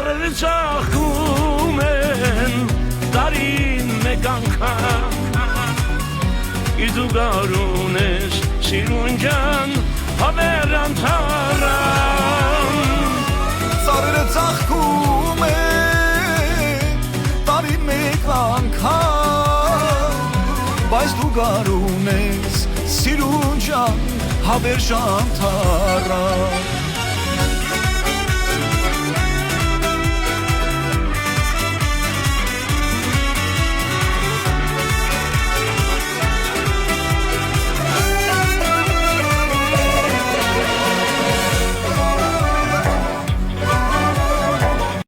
Ծառերը ծաղկում են տարին մեկ անգամ Դու գարուն ես սիրուն ջան հավերան թարան Ծառերը ծաղկում են տարին մեկ անգամ Բայց դու գարուն ես սիրուն ջան հավերժան թարան